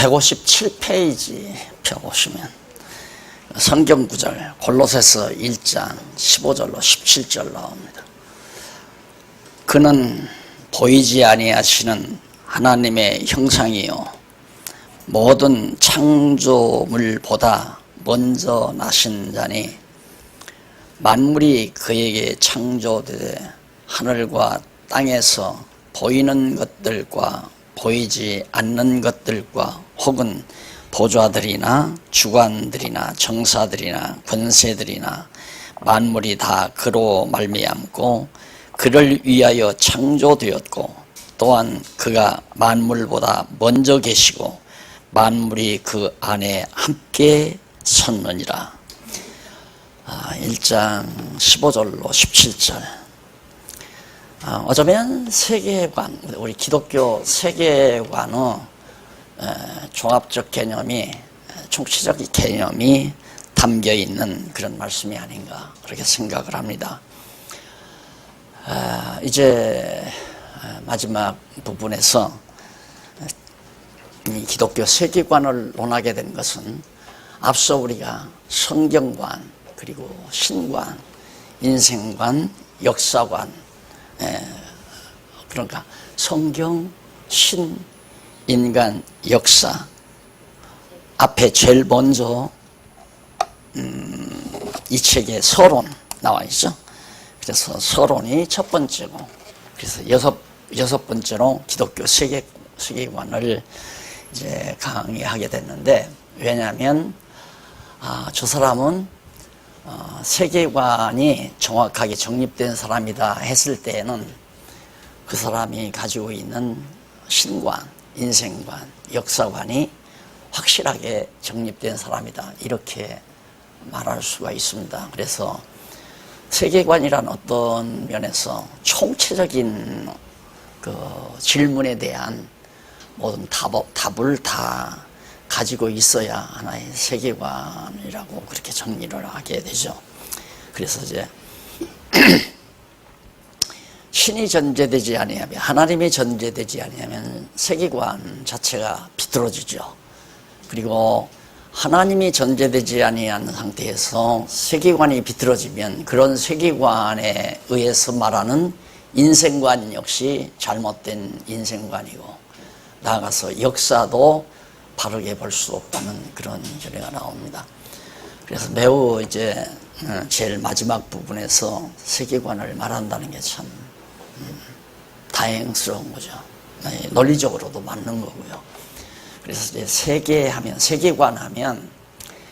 157페이지 펴보시면 성경 구절 골로새서 1장 15절로 17절 나옵니다. 그는 보이지 아니하시는 하나님의 형상이요 모든 창조물보다 먼저 나신 자니 만물이 그에게 창조되되 하늘과 땅에서 보이는 것들과 보이지 않는 것들과 혹은 보좌들이나 주관들이나 정사들이나 권세들이나 만물이 다 그로 말미암고 그를 위하여 창조되었고 또한 그가 만물보다 먼저 계시고 만물이 그 안에 함께 섰느니라. 1장 15절로 17절. 어쩌면 세계관, 우리 기독교 세계관의 종합적 개념이, 총체적 개념이 담겨 있는 그런 말씀이 아닌가 그렇게 생각을 합니다. 이제 마지막 부분에서 이 기독교 세계관을 논하게 된 것은 앞서 우리가 성경관, 그리고 신관, 인생관, 역사관, 그러니까 성경, 신, 인간, 역사 앞에 제일 먼저 이 책에 서론 나와 있죠. 그래서 서론이 첫 번째고, 그래서 여섯 번째로 기독교 세계관을 이제 강의하게 됐는데, 왜냐하면 저 사람은 세계관이 정확하게 정립된 사람이다 했을 때에는 그 사람이 가지고 있는 신관, 인생관, 역사관이 확실하게 정립된 사람이다 이렇게 말할 수가 있습니다. 그래서 세계관이란 어떤 면에서 총체적인 그 질문에 대한 모든 답을 다 가지고 있어야 하나의 세계관이라고 그렇게 정리를 하게 되죠. 그래서 이제 신이 전제되지 아니하면, 하나님이 전제되지 아니하면 세계관 자체가 비뚤어지죠. 그리고 하나님이 전제되지 아니한 상태에서 세계관이 비뚤어지면 그런 세계관에 의해서 말하는 인생관 역시 잘못된 인생관이고, 나아가서 역사도 바르게 볼 수 없다는 그런 견해가 나옵니다. 그래서 매우 이제 제일 마지막 부분에서 세계관을 말한다는 게 참 다행스러운 거죠. 논리적으로도 맞는 거고요. 그래서 이제 세계관 하면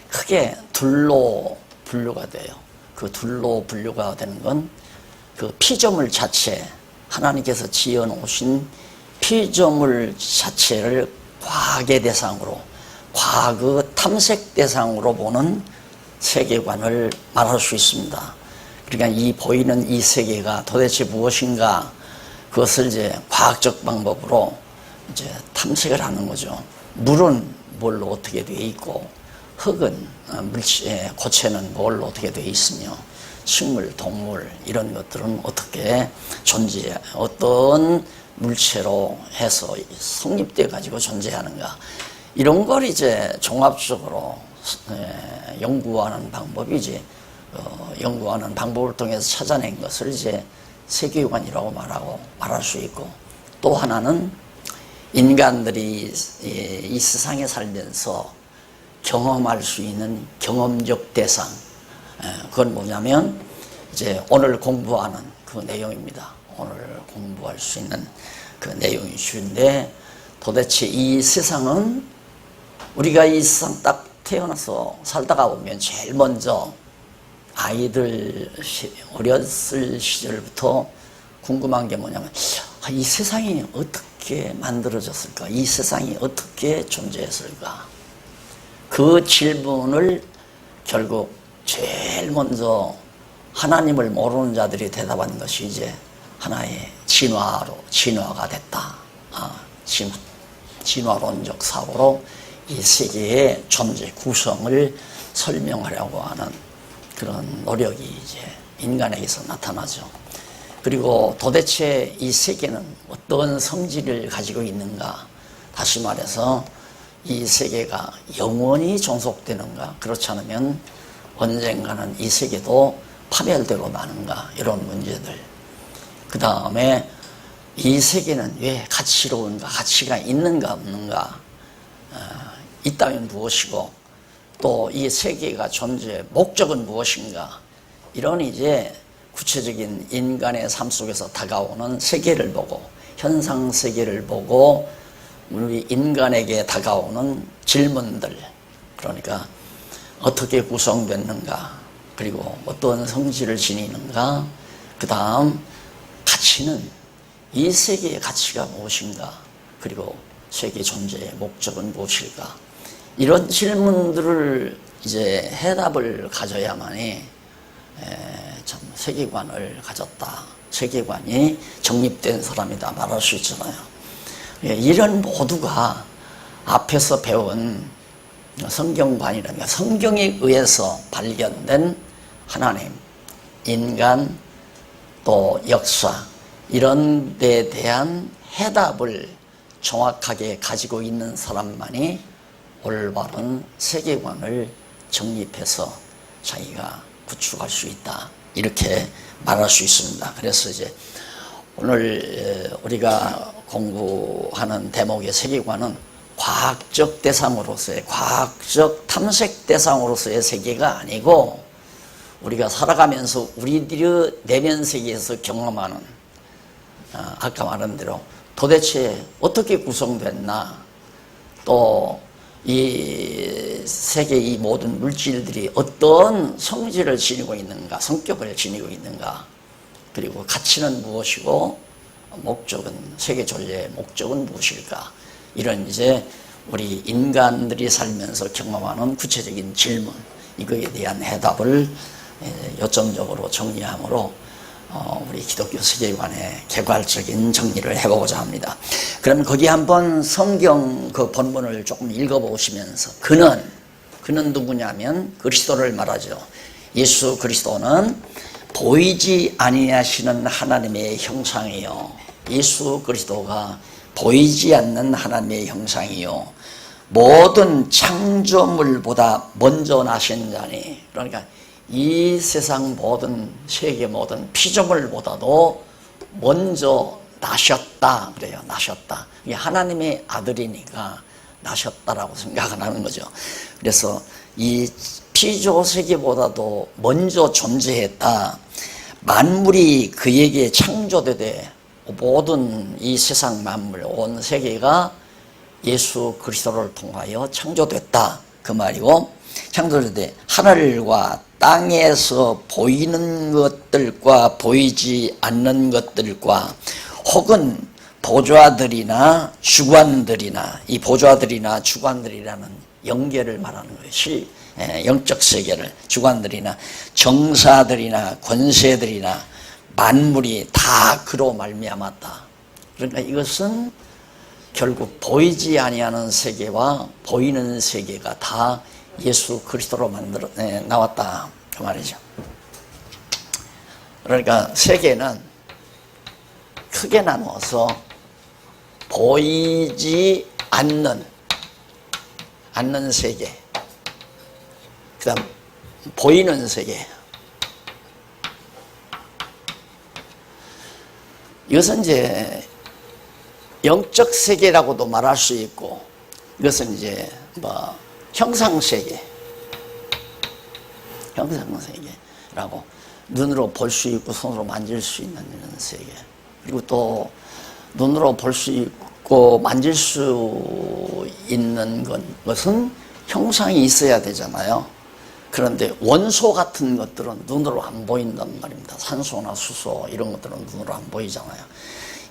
크게 둘로 분류가 돼요. 그 둘로 분류가 되는 건 그 피조물 자체, 하나님께서 지어 놓으신 피조물 자체를 과학의 대상으로, 과학의 탐색 대상으로 보는 세계관을 말할 수 있습니다. 그러니까 이 보이는 이 세계가 도대체 무엇인가, 그것을 이제 과학적 방법으로 이제 탐색을 하는 거죠. 물은 뭘로 어떻게 되어 있고, 흙은 고체는 뭘로 어떻게 되어 있으며, 식물, 동물 이런 것들은 어떻게 어떤 물체로 해서 성립돼 가지고 존재하는가, 이런 걸 이제 종합적으로 연구하는 방법이지, 연구하는 방법을 통해서 찾아낸 것을 이제 세계관이라고 말할 수 있고, 또 하나는 인간들이 이 세상에 살면서 경험할 수 있는 경험적 대상, 그건 뭐냐면 이제 오늘 공부하는 그 내용입니다. 오늘 공부할 수 있는 그 내용이 주인데, 도대체 이 세상은 우리가 이 세상 딱 태어나서 살다가 보면 제일 먼저 아이들 어렸을 시절부터 궁금한 게 뭐냐면, 이 세상이 어떻게 만들어졌을까? 이 세상이 어떻게 존재했을까? 그 질문을 결국 제일 먼저 하나님을 모르는 자들이 대답한 것이 이제 하나의 진화가 됐다. 진화론적 사고로 이 세계의 존재 구성을 설명하려고 하는 그런 노력이 이제 인간에게서 나타나죠. 그리고 도대체 이 세계는 어떤 성질을 가지고 있는가? 다시 말해서 이 세계가 영원히 존속되는가, 그렇지 않으면 언젠가는 이 세계도 파멸되고 마는가, 이런 문제들. 그 다음에 이 세계는 왜 가치로운가, 가치가 있는가 없는가, 있다면 무엇이고, 또 이 세계가 존재의 목적은 무엇인가, 이런 이제 구체적인 인간의 삶 속에서 다가오는 세계를 보고, 현상 세계를 보고 우리 인간에게 다가오는 질문들, 그러니까 어떻게 구성됐는가, 그리고 어떤 성질을 지니는가, 그 다음 가치는, 이 세계의 가치가 무엇인가, 그리고 세계 존재의 목적은 무엇일까, 이런 질문들을 이제 해답을 가져야만이 참 세계관을 가졌다, 세계관이 정립된 사람이다 말할 수 있잖아요. 이런 모두가 앞에서 배운 성경관이라면 성경에 의해서 발견된 하나님, 인간, 또 역사, 이런 데에 대한 해답을 정확하게 가지고 있는 사람만이 올바른 세계관을 정립해서 자기가 구축할 수 있다, 이렇게 말할 수 있습니다. 그래서 이제 오늘 우리가 공부하는 대목의 세계관은 과학적 대상으로서의, 과학적 탐색 대상으로서의 세계가 아니고, 우리가 살아가면서 우리들의 내면 세계에서 경험하는, 아까 말한 대로 도대체 어떻게 구성됐나, 또 이 세계 이 모든 물질들이 어떤 성질을 지니고 있는가, 성격을 지니고 있는가, 그리고 가치는 무엇이고 목적은, 세계 존재의 목적은 무엇일까, 이런 이제 우리 인간들이 살면서 경험하는 구체적인 질문, 이거에 대한 해답을 요점적으로 정리함으로 우리 기독교 세계관의 개괄적인 정리를 해보고자 합니다. 그럼 거기 한번 성경 그 본문을 조금 읽어보시면서, 그는 누구냐면 그리스도를 말하죠. 예수 그리스도는 보이지 아니하시는 하나님의 형상이요, 예수 그리스도가 보이지 않는 하나님의 형상이요, 모든 창조물보다 먼저 나신 자니, 그러니까 이 세상 모든, 세계 모든 피조물보다도 먼저 나셨다 그래요. 나셨다. 이게 하나님의 아들이니까 나셨다라고 생각을 하는 거죠. 그래서 이 피조 세계보다도 먼저 존재했다. 만물이 그에게 창조되되, 모든 이 세상 만물, 온 세계가 예수 그리스도를 통하여 창조됐다, 그 말이고, 창조되되 하늘과 땅에서 보이는 것들과 보이지 않는 것들과 혹은 보좌들이나 주관들이나, 이 보좌들이나 주관들이라는 영계를 말하는 것이 영적 세계를, 주관들이나 정사들이나 권세들이나 만물이 다 그로 말미암았다. 그러니까 이것은 결국 보이지 아니하는 세계와 보이는 세계가 다 예수 그리스도로 만들어 나왔다, 그 말이죠. 그러니까 세계는 크게 나누어서 보이지 않는 세계, 그 다음 보이는 세계. 이것은 이제 영적 세계라고도 말할 수 있고, 이것은 이제 뭐 형상세계, 형상세계라고, 눈으로 볼 수 있고 손으로 만질 수 있는 이런 세계, 그리고 또 눈으로 볼 수 있고 만질 수 있는 것은 형상이 있어야 되잖아요. 그런데 원소 같은 것들은 눈으로 안 보인단 말입니다. 산소나 수소 이런 것들은 눈으로 안 보이잖아요.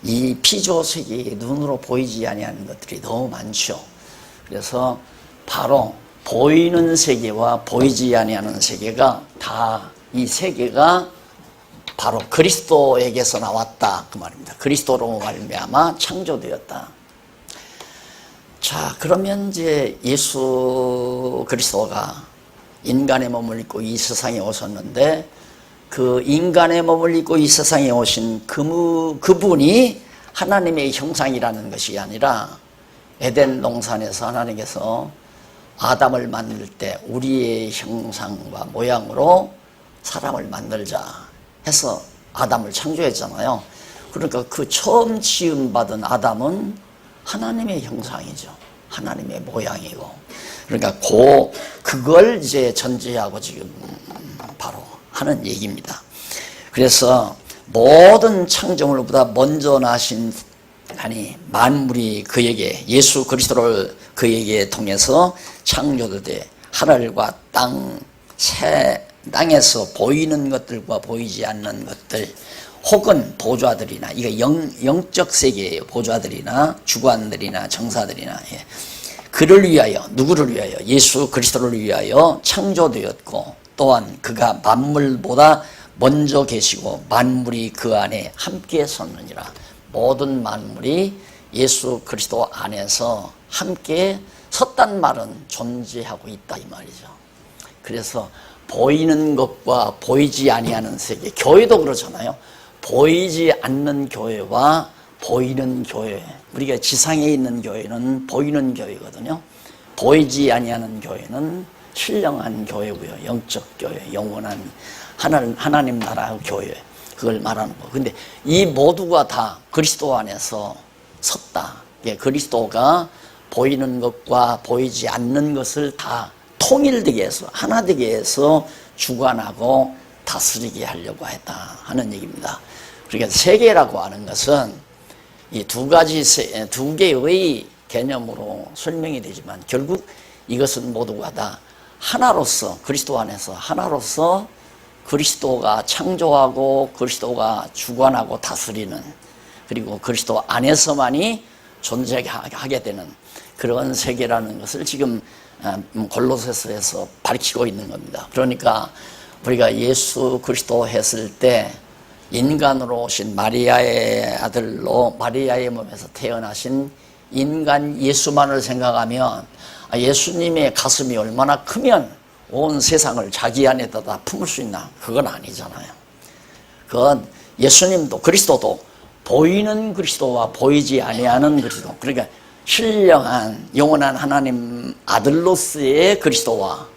이 피조 세계에 눈으로 보이지 아니하는 것들이 너무 많죠. 그래서 바로 보이는 세계와 보이지 아니하는 세계가 다, 이 세계가 바로 그리스도에게서 나왔다, 그 말입니다. 그리스도로 말미암아 창조되었다. 자, 그러면 이제 예수 그리스도가 인간의 몸을 입고 이 세상에 오셨는데, 그 인간의 몸을 입고 이 세상에 오신 그분이 하나님의 형상이라는 것이 아니라 에덴 동산에서 하나님께서 아담을 만들 때 우리의 형상과 모양으로 사람을 만들자 해서 아담을 창조했잖아요. 그러니까 그 처음 지음받은 아담은 하나님의 형상이죠. 하나님의 모양이고. 그러니까 그걸 이제 전제하고 지금 바로 하는 얘기입니다. 그래서 모든 창조물보다 먼저 나신 아니 만물이 그에게 예수 그리스도를 그에게 통해서 창조되되 하늘과 땅에서 보이는 것들과 보이지 않는 것들 혹은 보좌들이나 이게 영적 세계예요. 보좌들이나 주관들이나 정사들이나 그를 위하여 누구를 위하여 예수 그리스도를 위하여 창조되었고 또한 그가 만물보다 먼저 계시고 만물이 그 안에 함께 섰느니라. 모든 만물이 예수 그리스도 안에서 함께 섰단 말은 존재하고 있다 이 말이죠. 그래서 보이는 것과 보이지 아니하는 세계, 교회도 그렇잖아요. 보이지 않는 교회와 보이는 교회, 우리가 지상에 있는 교회는 보이는 교회거든요. 보이지 아니하는 교회는 신령한 교회고요. 영적 교회, 영원한 하나님 나라 교회, 그걸 말하는 거. 근데 이 모두가 다 그리스도 안에서 섰다. 그리스도가 보이는 것과 보이지 않는 것을 다 통일되게 해서 하나 되게 해서 주관하고 다스리게 하려고 했다 하는 얘기입니다. 그러니까 세계라고 하는 것은 이 두 개의 개념으로 설명이 되지만 결국 이것은 모두가 다 하나로서 그리스도 안에서 하나로서 그리스도가 창조하고 그리스도가 주관하고 다스리는 그리고 그리스도 안에서만이 존재하게 되는 그런 세계라는 것을 지금 골로새서에서 밝히고 있는 겁니다. 그러니까 우리가 예수 그리스도 했을 때 인간으로 오신 마리아의 아들로 마리아의 몸에서 태어나신 인간 예수만을 생각하면 예수님의 가슴이 얼마나 크면 온 세상을 자기 안에다 다 품을 수 있나? 그건 아니잖아요. 그건 예수님도 그리스도도 보이는 그리스도와 보이지 아니하는 그리스도, 그러니까 신령한 영원한 하나님 아들로서의 그리스도와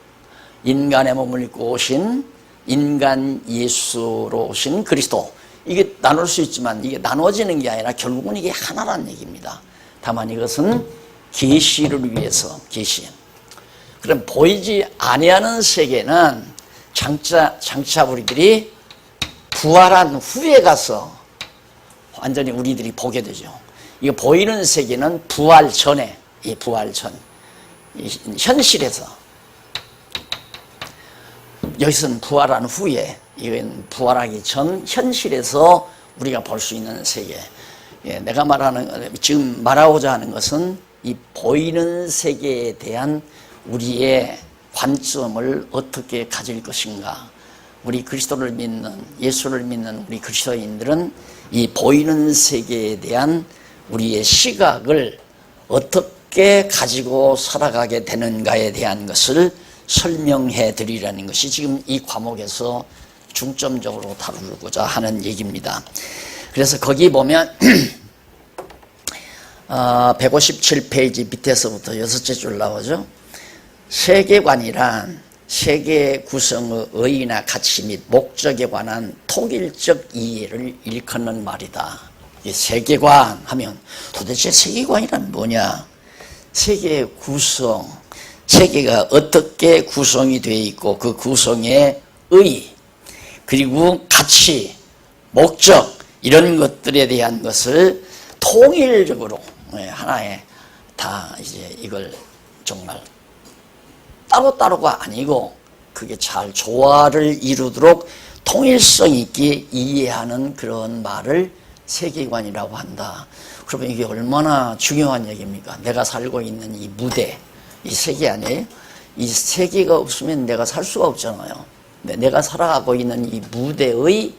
인간의 몸을 입고 오신 인간 예수로 오신 그리스도, 이게 나눌 수 있지만 이게 나눠지는 게 아니라 결국은 이게 하나라는 얘기입니다. 다만 이것은 계시를 위해서 계시. 그럼 보이지 아니하는 세계는 장차 우리들이 부활한 후에 가서 완전히 우리들이 보게 되죠. 이거 보이는 세계는 부활 전에, 이 부활 전, 현실에서. 여기서는 부활한 후에, 이건 부활하기 전 현실에서 우리가 볼 수 있는 세계. 내가 지금 말하고자 하는 것은 이 보이는 세계에 대한 우리의 관점을 어떻게 가질 것인가. 우리 그리스도를 믿는, 예수를 믿는 우리 그리스도인들은 이 보이는 세계에 대한 우리의 시각을 어떻게 가지고 살아가게 되는가에 대한 것을 설명해 드리라는 것이 지금 이 과목에서 중점적으로 다루고자 하는 얘기입니다. 그래서 거기 보면 157페이지 밑에서부터 6째 줄 나오죠. 세계관이란 세계 구성의 의의나 가치 및 목적에 관한 통일적 이해를 일컫는 말이다. 이 세계관 하면 도대체 세계관이란 뭐냐? 세계의 구성, 세계가 어떻게 구성이 되어 있고 그 구성의 의의, 그리고 가치, 목적, 이런 것들에 대한 것을 통일적으로 하나에 다 이제 이걸 정말 따로따로가 아니고 그게 잘 조화를 이루도록 통일성 있게 이해하는 그런 말을 세계관이라고 한다. 그러면 이게 얼마나 중요한 얘기입니까? 내가 살고 있는 이 무대, 이 세계 아니에요? 이 세계가 없으면 내가 살 수가 없잖아요. 내가 살아가고 있는 이 무대의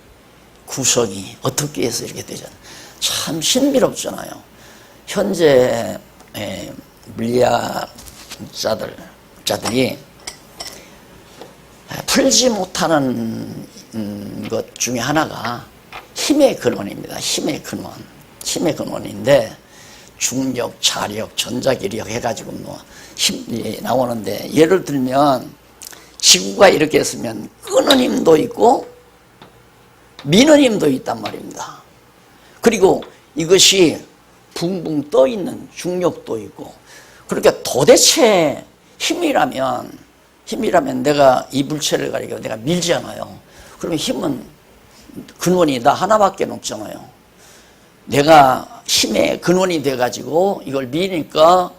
구성이 어떻게 해서 이렇게 되잖아요. 참 신비롭잖아요. 현재 물리학자들이 풀지 못하는 것 중에 하나가 힘의 근원입니다. 힘의 근원인데 중력, 자력, 전자기력 해가지고 뭐 힘이 나오는데, 예를 들면 지구가 이렇게 했으면 끄는 힘도 있고 미는 힘도 있단 말입니다. 그리고 이것이 붕붕 떠 있는 중력도 있고, 그러니까 도대체 힘이라면 내가 이 물체를 가리고 내가 밀잖아요. 그러면 힘은 근원이 나 하나밖에 없잖아요. 내가 힘의 근원이 돼가지고 이걸 미니까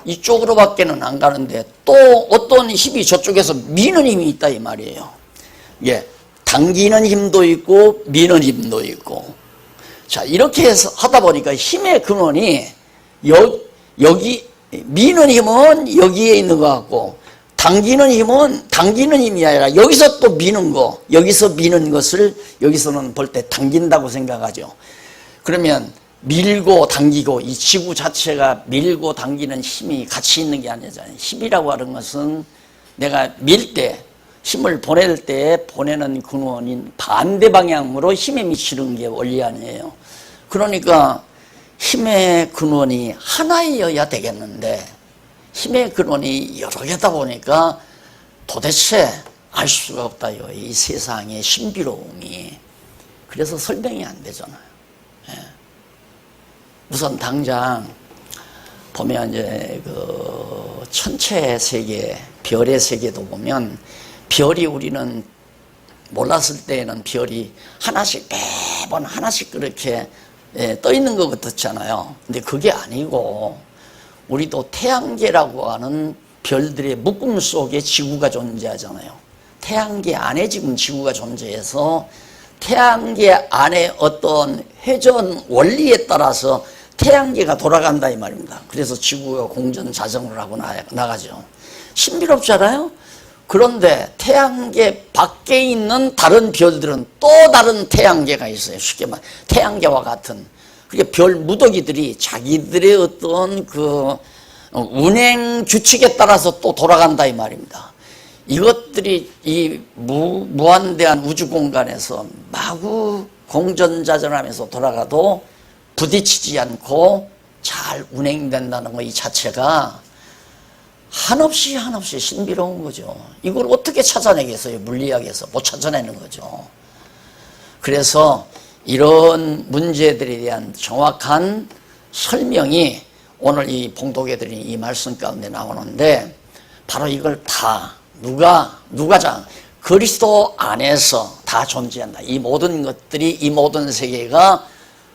이쪽으로밖에는 안 가는데, 또 어떤 힘이 저쪽에서 미는 힘이 있다 이 말이에요. 예, 당기는 힘도 있고 미는 힘도 있고. 자, 이렇게 해서 하다 보니까 힘의 근원이 여기 미는 힘은 여기에 있는 것 같고, 당기는 힘은 당기는 힘이 아니라 여기서 또 미는 거, 여기서 미는 것을 여기서는 볼 때 당긴다고 생각하죠. 그러면 밀고 당기고, 이 지구 자체가 밀고 당기는 힘이 같이 있는 게 아니잖아요. 힘이라고 하는 것은 내가 밀 때, 힘을 보낼 때 보내는 근원인 반대 방향으로 힘에 미치는 게 원리 아니에요. 그러니까 힘의 근원이 하나이어야 되겠는데, 힘의 근원이 여러 개다 보니까 도대체 알 수가 없다요. 이 세상의 신비로움이. 그래서 설명이 안 되잖아요. 예. 우선 당장 보면 이제 그 천체 세계, 별의 세계도 보면, 별이 우리는 몰랐을 때에는 별이 하나씩 매번 하나씩 그렇게 떠 있는 것 같았잖아요. 근데 그게 아니고, 우리도 태양계라고 하는 별들의 묶음 속에 지구가 존재하잖아요. 태양계 안에 지금 지구가 존재해서 태양계 안에 어떤 회전 원리에 따라서 태양계가 돌아간다 이 말입니다. 그래서 지구가 공전자전을 하고 나가죠. 신비롭잖아요. 그런데 태양계 밖에 있는 다른 별들은 또 다른 태양계가 있어요. 쉽게 말해 태양계와 같은. 그러니까 별 무더기들이 자기들의 어떤 그 운행 규칙에 따라서 또 돌아간다 이 말입니다. 이것들이 이 무한대한 우주 공간에서 마구 공전자전하면서 돌아가도 부딪히지 않고 잘 운행된다는 것 이 자체가 한없이 신비로운 거죠. 이걸 어떻게 찾아내겠어요? 물리학에서 못 찾아내는 거죠. 그래서 이런 문제들에 대한 정확한 설명이 오늘 이 봉독해 드린 이 말씀 가운데 나오는데, 바로 이걸 다 누가 그리스도 안에서 다 존재한다. 이 모든 것들이, 이 모든 세계가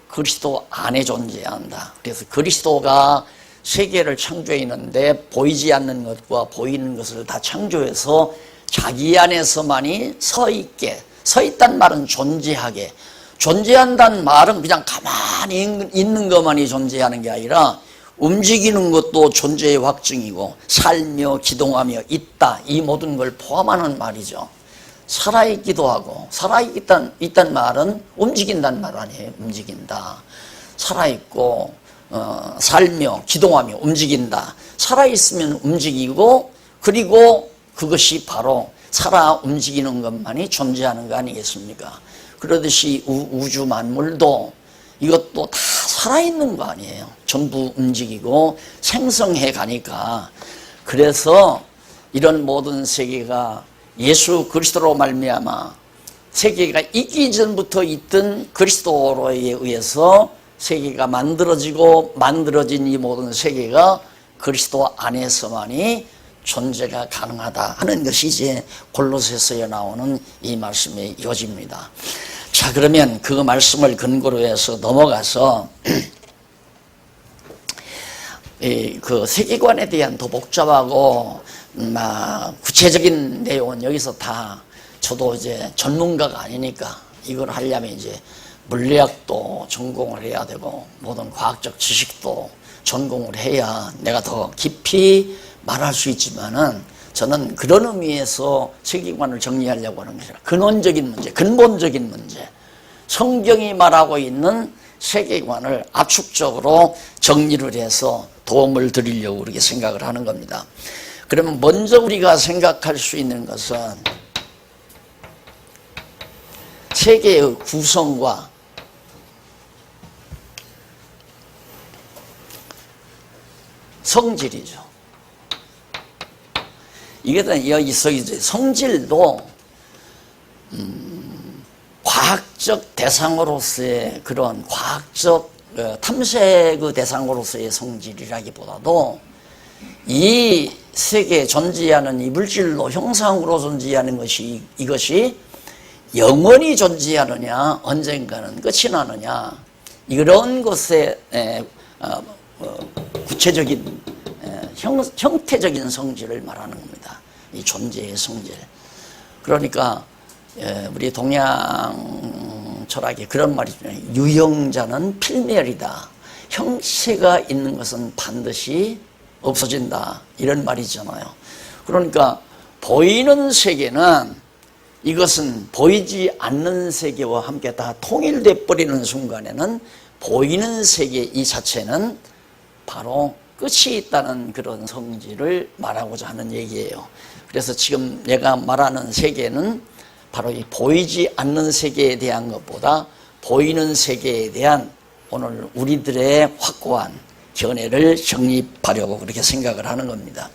그리스도 안에 존재한다. 그래서 그리스도가 세계를 창조했는데 보이지 않는 것과 보이는 것을 다 창조해서 자기 안에서만이 서 있단 말은 존재하게, 존재한다는 말은 그냥 가만히 있는 것만이 존재하는 게 아니라 움직이는 것도 존재의 확증이고, 살며 기동하며 있다, 이 모든 걸 포함하는 말이죠. 살아있기도 하고, 살아있다는 말은 움직인다는 말 아니에요. 움직인다. 살아있고, 살며 기동하며 움직인다. 살아있으면 움직이고, 그리고 그것이 바로 살아 움직이는 것만이 존재하는 거 아니겠습니까? 그러듯이 우주 만물도 이것도 다 살아있는 거 아니에요. 전부 움직이고 생성해 가니까. 그래서 이런 모든 세계가 예수 그리스도로 말미암아 세계가 있기 전부터 있던 그리스도로에 의해서 세계가 만들어진 이 모든 세계가 그리스도 안에서만이 존재가 가능하다 하는 것이 이제 골로새서에 나오는 이 말씀의 요지입니다. 자, 그러면 그 말씀을 근거로 해서 넘어가서 그 세계관에 대한 더 복잡하고 구체적인 내용은 여기서 다, 저도 이제 전문가가 아니니까 이걸 하려면 이제 물리학도 전공을 해야 되고 모든 과학적 지식도 전공을 해야 내가 더 깊이 말할 수 있지만은, 저는 그런 의미에서 세계관을 정리하려고 하는 것이 아니라 근원적인 문제, 근본적인 문제, 성경이 말하고 있는 세계관을 압축적으로 정리를 해서 도움을 드리려고 그렇게 생각을 하는 겁니다. 그러면 먼저 우리가 생각할 수 있는 것은 세계의 구성과 성질이죠. 이게 여기서 이제 성질도 과학적 대상으로서의 그런 과학적 탐색의 대상으로서의 성질이라기보다도 이 세계에 존재하는 이 물질로 형상으로 존재하는 것이 이것이 영원히 존재하느냐 언젠가는 끝이 나느냐 이런 것에 구체적인 형태적인 성질을 말하는 겁니다. 이 존재의 성질. 그러니까 우리 동양 철학에 그런 말이 있잖아요. 유형자는 필멸이다. 형체가 있는 것은 반드시 없어진다. 이런 말이 있잖아요. 그러니까 보이는 세계는 이것은 보이지 않는 세계와 함께 다 통일돼 버리는 순간에는 보이는 세계 이 자체는 바로 끝이 있다는 그런 성질을 말하고자 하는 얘기예요. 그래서 지금 내가 말하는 세계는 바로 이 보이지 않는 세계에 대한 것보다 보이는 세계에 대한 오늘 우리들의 확고한 견해를 정립하려고 그렇게 생각을 하는 겁니다.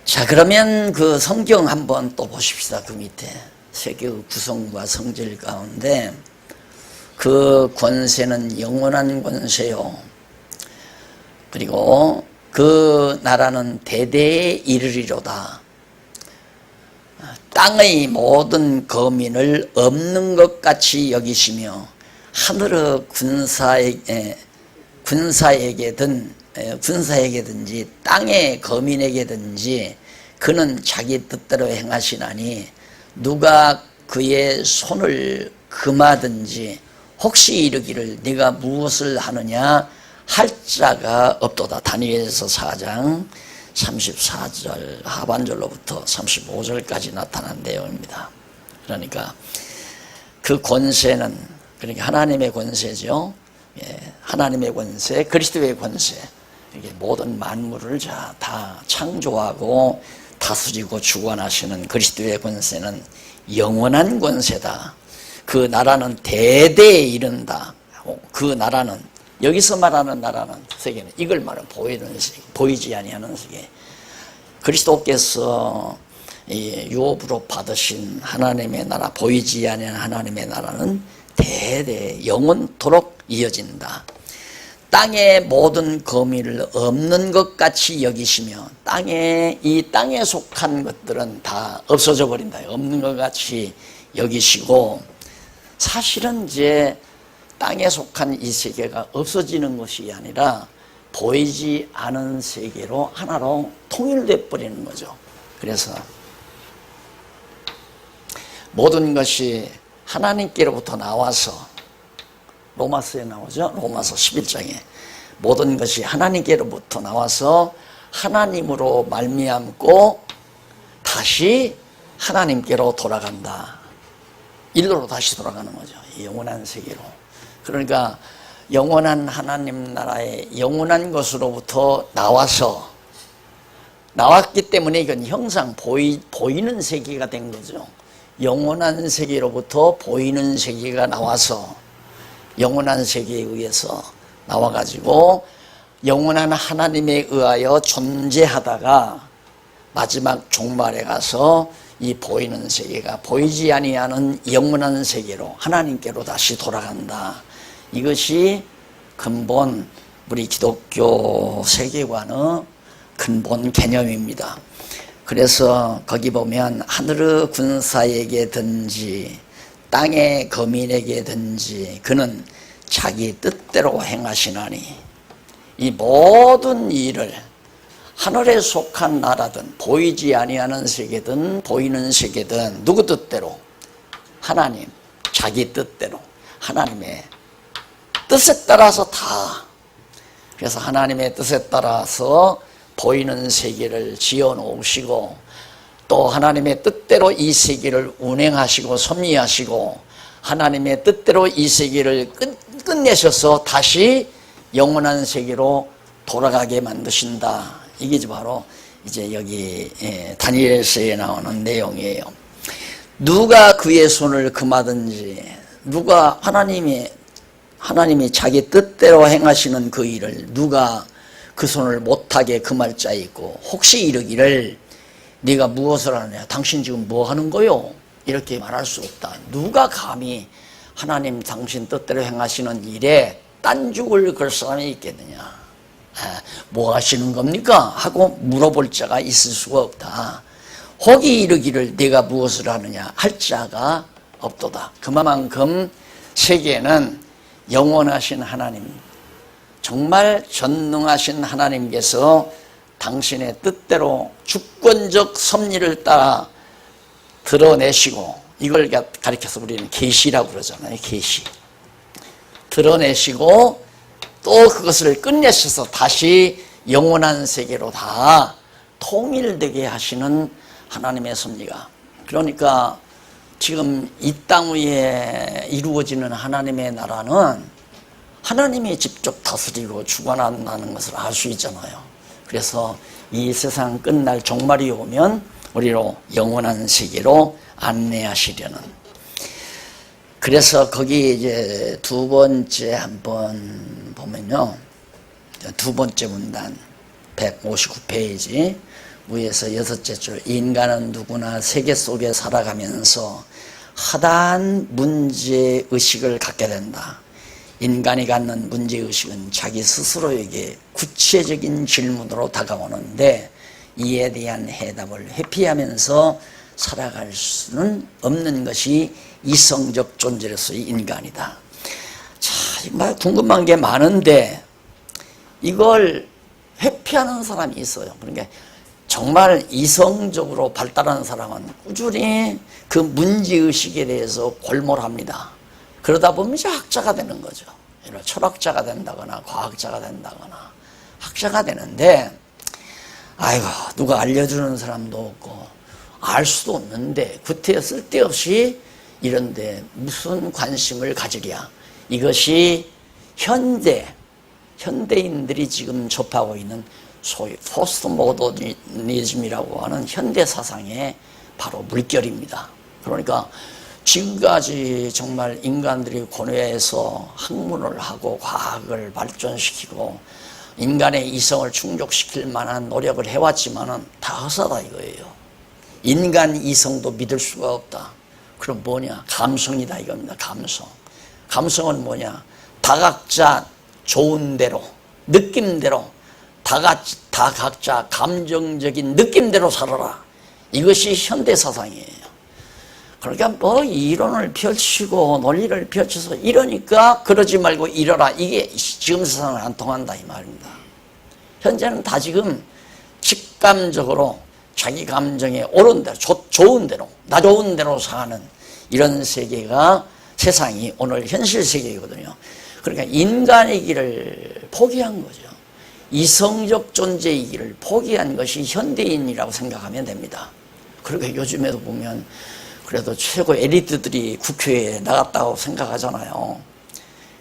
자, 그러면 그 성경 한번 또 보십시다. 그 밑에 세계의 구성과 성질 가운데 그 권세는 영원한 권세요. 그리고 그 나라는 대대에 이르리로다. 땅의 모든 거민을 없는 것 같이 여기시며 하늘의 군사에게든지 땅의 거민에게든지 그는 자기 뜻대로 행하시나니 누가 그의 손을 금하든지 혹시 이르기를 네가 무엇을 하느냐 할 자가 없도다. 다니엘서 4장 34절 하반절로부터 35절까지 나타난 내용입니다. 그러니까 그 권세는 그러니까 하나님의 권세죠. 하나님의 권세, 그리스도의 권세. 이게 모든 만물을 다 창조하고 다스리고 주관하시는 그리스도의 권세는 영원한 권세다. 그 나라는 대대에 이른다. 그 나라는 여기서 말하는 나라는 세계는 이걸 말하는 보이는 세계, 보이지 아니하는 세계. 그리스도께서 유업으로 받으신 하나님의 나라, 보이지 아니하는 하나님의 나라는 대대 영원토록 이어진다. 땅의 모든 거미를 없는 것 같이 여기시며 이 땅에 속한 것들은 다 없어져 버린다. 없는 것 같이 여기시고 사실은 이제 땅에 속한 이 세계가 없어지는 것이 아니라 보이지 않은 세계로 하나로 통일돼 버리는 거죠. 그래서 모든 것이 하나님께로부터 나와서 로마서에 나오죠. 로마서 11장에 모든 것이 하나님께로부터 나와서 하나님으로 말미암고 다시 하나님께로 돌아간다. 일로로 다시 돌아가는 거죠. 영원한 세계로. 그러니까 영원한 하나님 나라의 영원한 것으로부터 나왔기 때문에 이건 형상 보이는 세계가 된 거죠. 영원한 세계로부터 보이는 세계가 나와서 영원한 세계에 의해서 나와가지고 영원한 하나님에 의하여 존재하다가 마지막 종말에 가서 이 보이는 세계가 보이지 아니하는 영원한 세계로 하나님께로 다시 돌아간다. 이것이 근본 우리 기독교 세계관의 근본 개념입니다. 그래서 거기 보면 하늘의 군사에게든지 땅의 거민에게든지 그는 자기 뜻대로 행하시나니 이 모든 일을 하늘에 속한 나라든 보이지 아니하는 세계든 보이는 세계든 누구 뜻대로 하나님 자기 뜻대로 하나님의 뜻에 따라서 다 그래서 하나님의 뜻에 따라서 보이는 세계를 지어 놓으시고 또 하나님의 뜻대로 이 세계를 운행하시고 섭리하시고 하나님의 뜻대로 이 세계를 끝내셔서 다시 영원한 세계로 돌아가게 만드신다. 이게 바로 이제 여기 다니엘서에 나오는 내용이에요. 누가 그의 손을 금하든지 누가 하나님이 자기 뜻대로 행하시는 그 일을 누가 그 손을 못하게 금할 자 있고 혹시 이르기를 네가 무엇을 하느냐 당신 지금 뭐 하는 거요? 이렇게 말할 수 없다. 누가 감히 하나님 당신 뜻대로 행하시는 일에 딴죽을 걸 사람이 있겠느냐. 뭐 하시는 겁니까? 하고 물어볼 자가 있을 수가 없다. 혹이 이르기를 네가 무엇을 하느냐 할 자가 없도다. 그만큼 세계는 영원하신 하나님, 정말 전능하신 하나님께서 당신의 뜻대로 주권적 섭리를 따라 드러내시고, 이걸 가리켜서 우리는 계시라고 그러잖아요. 계시. 드러내시고 또 그것을 끝내셔서 다시 영원한 세계로 다 통일되게 하시는 하나님의 섭리가, 그러니까 지금 이 땅 위에 이루어지는 하나님의 나라는 하나님이 직접 다스리고 주관한다는 것을 알 수 있잖아요. 그래서 이 세상 끝날 종말이 오면 우리로 영원한 세계로 안내하시려는, 그래서 거기 이제 두 번째 한번 보면요, 두 번째 문단 159페이지 위에서 여섯째 줄, 인간은 누구나 세계 속에 살아가면서 하다한 문제의식을 갖게 된다. 인간이 갖는 문제의식은 자기 스스로에게 구체적인 질문으로 다가오는데 이에 대한 해답을 회피하면서 살아갈 수는 없는 것이 이성적 존재로서의 인간이다. 자, 정말 궁금한 게 많은데 이걸 회피하는 사람이 있어요. 그러니까 정말 이성적으로 발달한 사람은 꾸준히 그 문제의식에 대해서 골몰합니다. 그러다 보면 이제 학자가 되는 거죠. 철학자가 된다거나 과학자가 된다거나 학자가 되는데, 아이고 누가 알려주는 사람도 없고 알 수도 없는데 구태여 쓸데없이 이런데 무슨 관심을 가지랴. 이것이 현대인들이 지금 접하고 있는 소위 포스트 모더니즘이라고 하는 현대 사상의 바로 물결입니다. 그러니까 지금까지 정말 인간들이 고뇌해서 학문을 하고 과학을 발전시키고 인간의 이성을 충족시킬 만한 노력을 해왔지만은 다 허사다 이거예요. 인간 이성도 믿을 수가 없다. 그럼 뭐냐? 감성이다 이겁니다. 감성은 뭐냐? 다 각자 좋은 대로, 느낌대로, 다 각자 감정적인 느낌대로 살아라. 이것이 현대 사상이에요. 그러니까 뭐 이론을 펼치고 논리를 펼쳐서 이러니까 그러지 말고 이러라. 이게 지금 세상은 안 통한다 이 말입니다. 현재는 다 지금 직감적으로 자기 감정에 옳은 대로, 좋은 대로, 나 좋은 대로 사는 이런 세계가, 세상이 오늘 현실 세계이거든요. 그러니까 인간이기를 포기한 거죠. 이성적 존재이기를 포기한 것이 현대인이라고 생각하면 됩니다. 그러니까 요즘에도 보면 그래도 최고 에리트들이 국회에 나갔다고 생각하잖아요.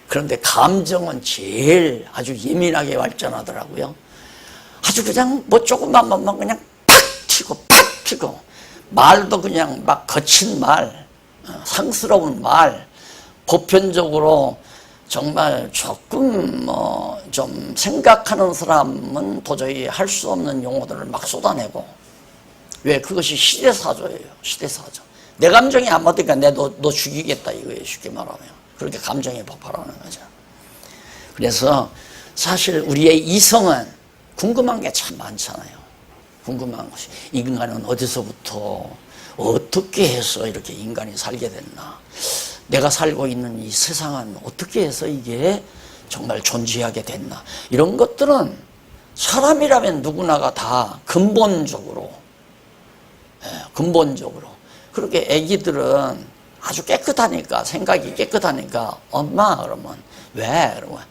그런데 감정은 제일 아주 예민하게 발전하더라고요. 아주 그냥 뭐 조금만 그냥 팍 튀고 말도 그냥 막 거친 말, 상스러운 말, 보편적으로 정말 조금 좀 생각하는 사람은 도저히 할 수 없는 용어들을 막 쏟아내고, 왜? 그것이 시대사조예요. 시대사조. 내 감정이 안 맞으니까 너 죽이겠다 이거예요. 쉽게 말하면. 그렇게 감정이 폭발하는 거죠. 그래서 사실 우리의 이성은 궁금한 게 참 많잖아요. 궁금한 것이, 인간은 어디서부터 어떻게 해서 이렇게 인간이 살게 됐나, 내가 살고 있는 이 세상은 어떻게 해서 이게 정말 존재하게 됐나, 이런 것들은 사람이라면 누구나가 다 근본적으로 그렇게 애기들은 아주 깨끗하니까, 생각이 깨끗하니까 엄마 그러면 왜? 그러면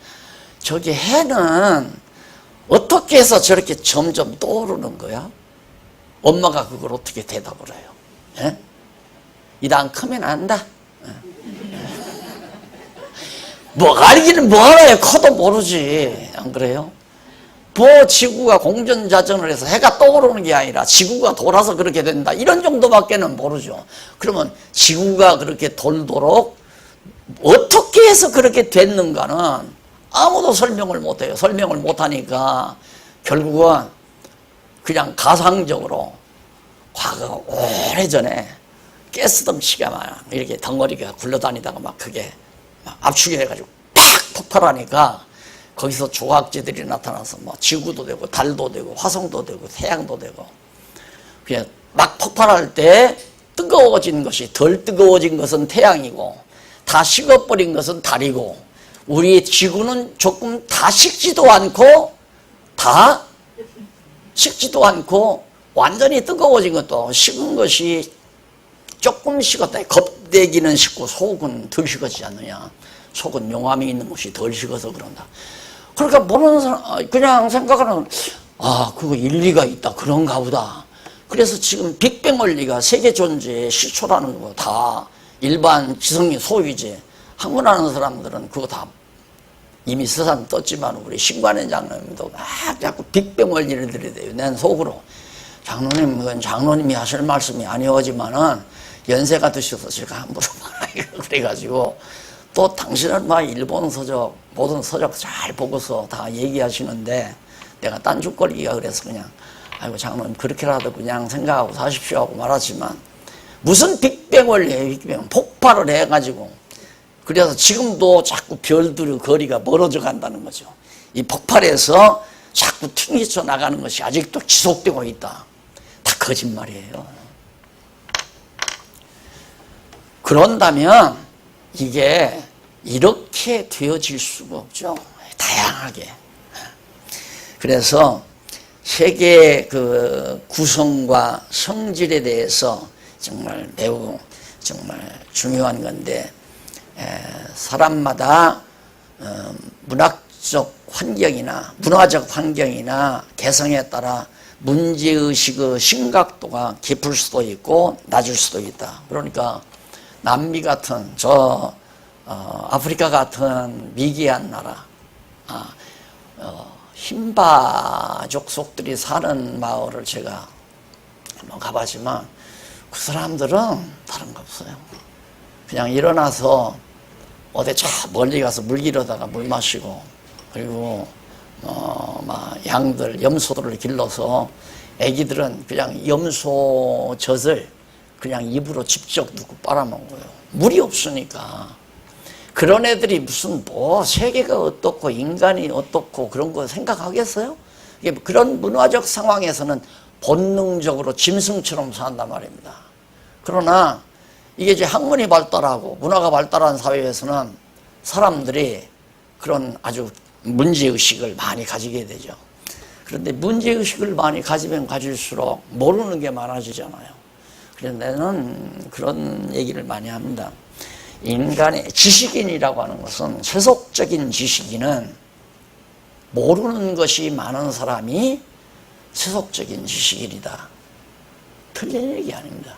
저기 해는 어떻게 해서 저렇게 점점 떠오르는 거야? 엄마가 그걸 어떻게 대답을 해요? 예? 이당 크면 안다. 뭐 알기는 뭐 알아요? 커도 모르지. 안 그래요? 뭐 지구가 공전자전을 해서 해가 떠오르는 게 아니라 지구가 돌아서 그렇게 된다, 이런 정도밖에는 모르죠. 그러면 지구가 그렇게 돌도록 어떻게 해서 그렇게 됐는가는 아무도 설명을 못해요. 설명을 못하니까 결국은 그냥 가상적으로 과거 오래전에 가스덤치가 막 이렇게 덩어리가 굴러다니다가 막 그게 막 압축이 돼가지고 팍 폭발하니까 거기서 조각제들이 나타나서 뭐 지구도 되고 달도 되고 화성도 되고 태양도 되고 그냥 막 폭발할 때 뜨거워진 것이 덜 뜨거워진 것은 태양이고 다 식어버린 것은 달이고 우리 지구는 조금 다 식지도 않고 완전히 뜨거워진 것도 식은 것이 조금 식었다. 겁대기는 식고 속은 덜 식었지 않느냐. 속은 용암이 있는 곳이 덜 식어서 그런다. 그러니까 모르는 사람 그냥 생각하는 그거 일리가 있다. 그런가 보다. 그래서 지금 빅뱅 원리가 세계 존재의 시초라는 거 다 일반 지성인 소위제 학문하는 사람들은 그거 다 이미 세상 떴지만 우리 신관의 장로님도 막 자꾸 빅뱅 원리를 들이대요. 난 속으로 장로님 그건 장로님이 하실 말씀이 아니오지만은 연세가 드셔서 제가 함부로 말하기로 그래가지고 또 당신은 막 일본 서적 모든 서적 잘 보고서 다 얘기하시는데 내가 딴죽거리기가 그래서 그냥 아이고 장로님 그렇게라도 그냥 생각하고 사십시오 하고 말하지만 무슨 빅뱅 원리예요. 빅뱅 폭발을 해가지고 그래서 지금도 자꾸 별들의 거리가 멀어져 간다는 거죠. 이 폭발에서 자꾸 튕기쳐 나가는 것이 아직도 지속되고 있다. 다 거짓말이에요. 그런다면 이게 이렇게 되어질 수가 없죠. 다양하게. 그래서 세계의 그 구성과 성질에 대해서 정말 매우 정말 중요한 건데 사람마다 문화적 환경이나 개성에 따라 문제의식의 심각도가 깊을 수도 있고 낮을 수도 있다. 그러니까 남미 같은 아프리카 같은 미개한 나라 흰바족 속들이 사는 마을을 제가 한번 가봤지만 그 사람들은 다른 거 없어요. 그냥 일어나서 어디 저 멀리 가서 물 기르다가 물 마시고 그리고 막 양들 염소들을 길러서 애기들은 그냥 염소 젖을 그냥 입으로 직접 넣고 빨아먹어요. 물이 없으니까. 그런 애들이 무슨 세계가 어떻고 인간이 어떻고 그런 거 생각하겠어요? 그런 문화적 상황에서는 본능적으로 짐승처럼 산단 말입니다. 그러나 이게 이제 학문이 발달하고 문화가 발달한 사회에서는 사람들이 그런 아주 문제의식을 많이 가지게 되죠. 그런데 문제의식을 많이 가지면 가질수록 모르는 게 많아지잖아요. 그래서 나는 그런 얘기를 많이 합니다. 인간의 지식인이라고 하는 것은 세속적인 지식인은 모르는 것이 많은 사람이 세속적인 지식인이다. 틀린 얘기 아닙니다.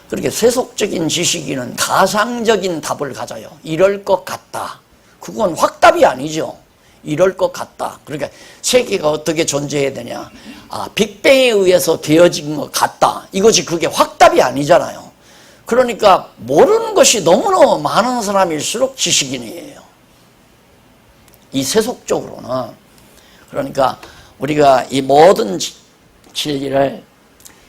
그렇게 세속적인 지식인은 가상적인 답을 가져요. 이럴 것 같다. 그건 확답이 아니죠. 이럴 것 같다. 그러니까 세계가 어떻게 존재해야 되냐. 빅뱅에 의해서 되어진 것 같다. 이것이 그게 확답이 아니잖아요. 그러니까 모르는 것이 너무너무 많은 사람일수록 지식인이에요. 이 세속적으로는. 그러니까 우리가 이 모든 진리를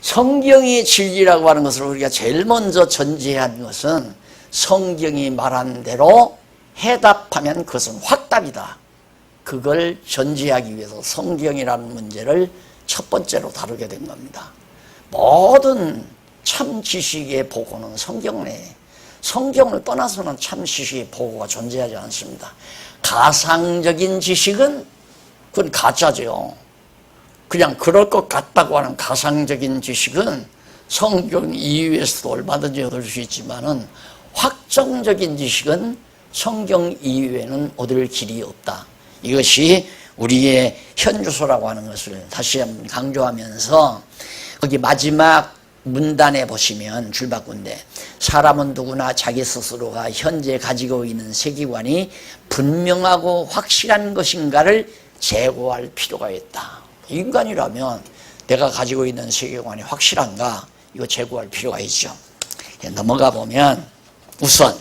성경의 진리라고 하는 것을 우리가 제일 먼저 전제한 것은 성경이 말한 대로 해답하면 그것은 확답이다. 그걸 전제하기 위해서 성경이라는 문제를 첫 번째로 다루게 된 겁니다. 모든 참 지식의 보고는 성경 내에 성경을 떠나서는 참 지식의 보고가 존재하지 않습니다. 가상적인 지식은 그건 가짜죠. 그냥 그럴 것 같다고 하는 가상적인 지식은 성경 이외에서도 얼마든지 얻을 수 있지만은 확정적인 지식은 성경 이외에는 얻을 길이 없다. 이것이 우리의 현주소라고 하는 것을 다시 한번 강조하면서 거기 마지막 문단에 보시면 줄바꾼데 사람은 누구나 자기 스스로가 현재 가지고 있는 세계관이 분명하고 확실한 것인가를 재고할 필요가 있다. 인간이라면 내가 가지고 있는 세계관이 확실한가? 이거 재고할 필요가 있죠. 넘어가 보면 우선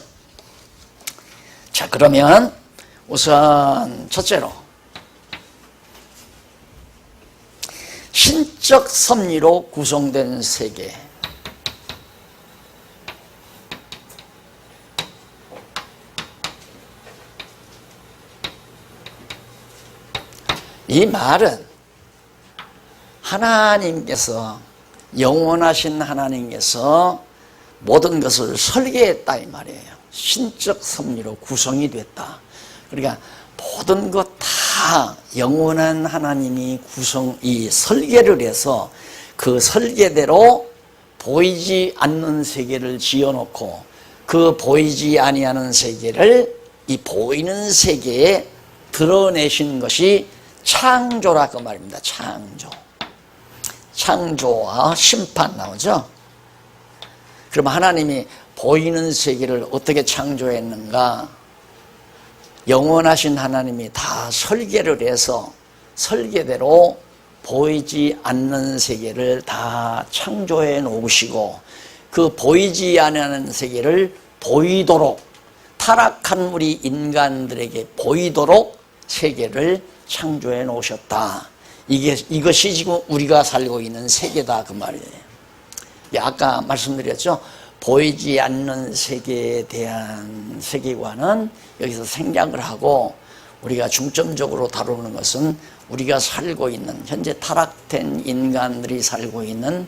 그러면 우선 첫째로 신적 섭리로 구성된 세계. 이 말은 하나님께서, 영원하신 하나님께서 모든 것을 설계했다 이 말이에요. 신적 섭리로 구성이 됐다. 그러니까 모든 것 다 영원한 하나님이 이 설계를 해서 그 설계대로 보이지 않는 세계를 지어놓고 그 보이지 아니하는 세계를 이 보이는 세계에 드러내신 것이 창조라 그 말입니다. 창조. 창조와 심판 나오죠. 그럼 하나님이 보이는 세계를 어떻게 창조했는가? 영원하신 하나님이 다 설계를 해서 설계대로 보이지 않는 세계를 다 창조해 놓으시고 그 보이지 않는 세계를 보이도록, 타락한 우리 인간들에게 보이도록 세계를 창조해 놓으셨다. 이것이 지금 우리가 살고 있는 세계다 그 말이에요. 아까 말씀드렸죠. 보이지 않는 세계에 대한 세계관은 여기서 생략을 하고 우리가 중점적으로 다루는 것은 우리가 살고 있는, 현재 타락된 인간들이 살고 있는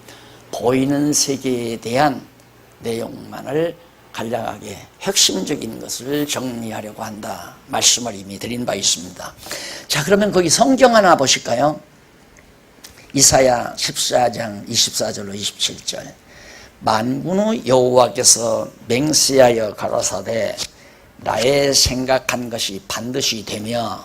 보이는 세계에 대한 내용만을 간략하게 핵심적인 것을 정리하려고 한다 말씀을 이미 드린 바 있습니다. 자, 그러면 거기 성경 하나 보실까요? 이사야 14장 24절로 27절. 만군의 여호와께서 맹세하여 가라사대 나의 생각한 것이 반드시 되며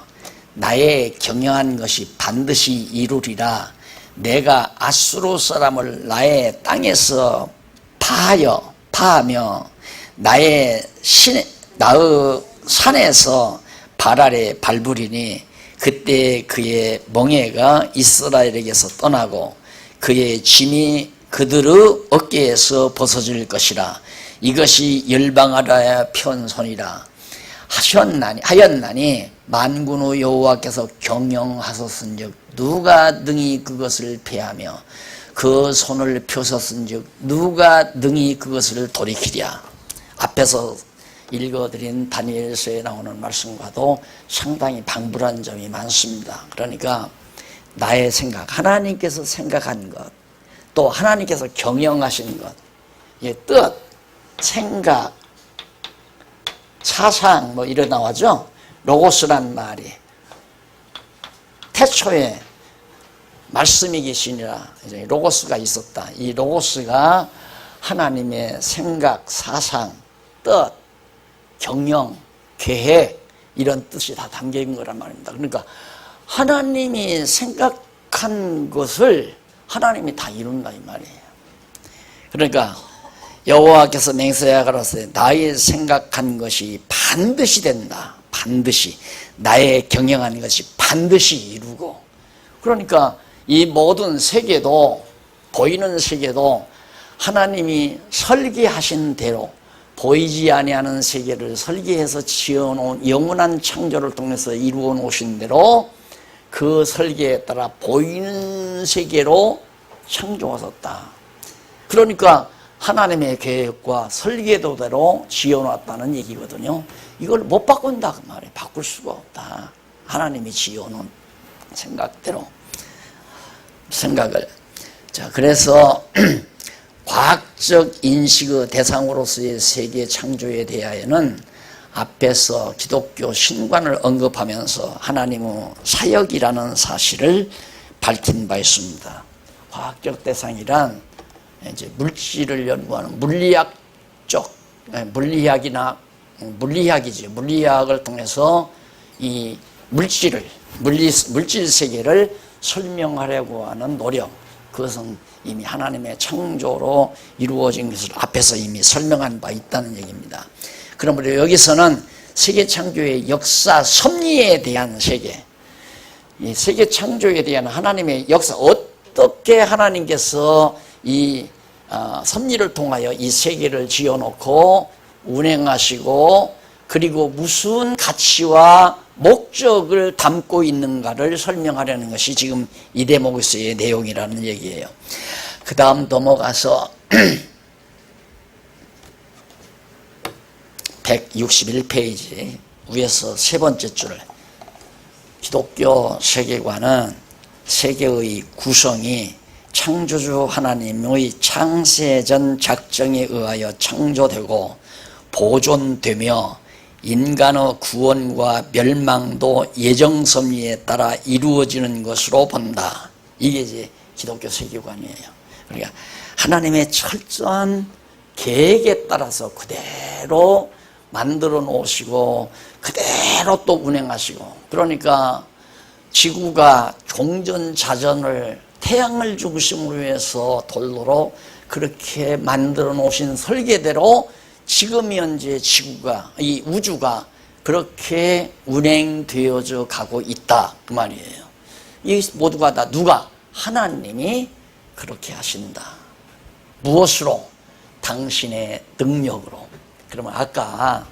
나의 경영한 것이 반드시 이루리라. 내가 아수르 사람을 나의 땅에서 파하며 나의 산에서 발 아래 밟으리니 그때 그의 멍에가 이스라엘에게서 떠나고 그의 짐이 그들의 어깨에서 벗어질 것이라. 이것이 열방하라의 편손이라 하였나니 만군의 여호와께서 경영하셨은즉 누가 능히 그것을 패하며 그 손을 펴셨은즉 누가 능히 그것을 돌이키랴. 앞에서 읽어드린 다니엘서에 나오는 말씀과도 상당히 방불한 점이 많습니다. 그러니까 나의 생각, 하나님께서 생각한 것, 또 하나님께서 경영하신 것, 뜻, 생각, 사상 뭐 이래 나와죠. 로고스란 말이 태초에 말씀이 계시니라 로고스가 있었다. 이 로고스가 하나님의 생각, 사상, 뜻, 경영, 계획 이런 뜻이 다 담겨있는 거란 말입니다. 그러니까 하나님이 생각한 것을 하나님이 다 이룬다 이 말이에요. 그러니까 여호와께서 맹세하여 가라사대 나의 생각한 것이 반드시 된다. 반드시 나의 경영한 것이 반드시 이루고, 그러니까 이 모든 세계도, 보이는 세계도 하나님이 설계하신 대로 보이지 아니하는 세계를 설계해서 지어놓은 영원한 창조를 통해서 이루어 놓으신 대로 그 설계에 따라 보이는 세계로 창조하셨다. 그러니까 하나님의 계획과 설계도대로 지어놨다는 얘기거든요. 이걸 못 바꾼다 그 말이에요. 바꿀 수가 없다. 하나님이 지어놓은 생각을. 자, 그래서 과학적 인식의 대상으로서의 세계 창조에 대하여는 앞에서 기독교 신관을 언급하면서 하나님의 사역이라는 사실을 밝힌 바 있습니다. 과학적 대상이란 이제 물질을 연구하는 물리학 쪽, 물리학이죠. 물리학을 통해서 이 물질 세계를 설명하려고 하는 노력, 그것은 이미 하나님의 창조로 이루어진 것을 앞에서 이미 설명한 바 있다는 얘기입니다. 그러므로 여기서는 세계 창조의 역사 섭리에 대한 세계, 이 세계 창조에 대한 하나님의 역사, 어떻게 하나님께서 이 섭리를 통하여 이 세계를 지어놓고 운행하시고, 그리고 무슨 가치와 목적을 담고 있는가를 설명하려는 것이 지금 이 대목에서의 내용이라는 얘기예요. 그 다음 넘어가서 161페이지 위에서 세 번째 줄을, 기독교 세계관은 세계의 구성이 창조주 하나님의 창세전 작정에 의하여 창조되고 보존되며 인간의 구원과 멸망도 예정섭리에 따라 이루어지는 것으로 본다. 이게 이제 기독교 세계관이에요. 그러니까 하나님의 철저한 계획에 따라서 그대로 만들어 놓으시고 그대로 또 운행하시고, 그러니까 지구가 종전자전을 태양을 중심으로 해서 돌도록 그렇게 만들어 놓으신 설계대로 지금 현재 지구가, 이 우주가 그렇게 운행되어져 가고 있다, 그 말이에요. 이 모두가 다 누가? 하나님이 그렇게 하신다. 무엇으로? 당신의 능력으로. 그러면 아까